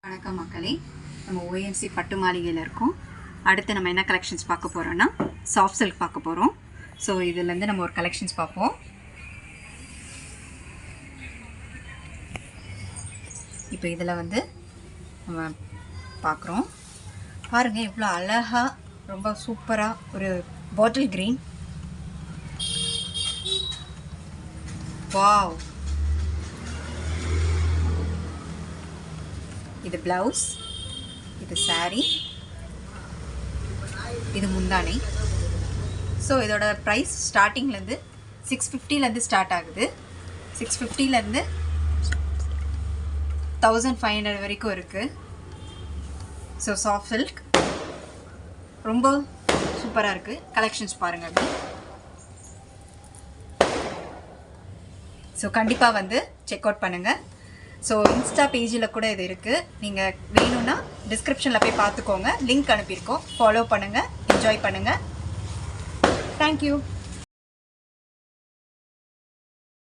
வணக்கம் மக்களே, நம்ம OMC பட்டு மாளிகையில் இருக்கோம். அடுத்து நம்ம என்ன கலெக்ஷன்ஸ் பார்க்க போகிறோன்னா சாஃப்ட் சில்க் பார்க்க போகிறோம். ஸோ இதுலேருந்து நம்ம ஒரு கலெக்ஷன்ஸ் பார்ப்போம். இப்போ இதில் வந்து நம்ம பார்க்குறோம். பாருங்கள் எவ்வளோ அழகாக, ரொம்ப சூப்பராக ஒரு பாட்டில் க்ரீன். வாவ்! இது ப்ளவுஸ், இது சாரீ, இது முந்தானை. ஸோ இதோட ப்ரைஸ் ஸ்டார்டிங்லேருந்து 650லேருந்து ஸ்டார்ட் ஆகுது. 650லேருந்து 1500 வரைக்கும் இருக்குது. ஸோ சாஃப்ட் சில்க் ரொம்ப சூப்பராக இருக்குது. கலெக்ஷன்ஸ் பாருங்கள் அப்படி. ஸோ கண்டிப்பாக வந்து செக் அவுட் பண்ணுங்கள். ஸோ இன்ஸ்டா பேஜில் கூட இது இருக்குது. நீங்கள் வேணும்னா டிஸ்கிரிப்ஷனில் போய் பார்த்துக்கோங்க. லிங்க் அனுப்பியிருக்கோம். ஃபாலோ பண்ணுங்கள், என்ஜாய் பண்ணுங்கள். தேங்க்யூ.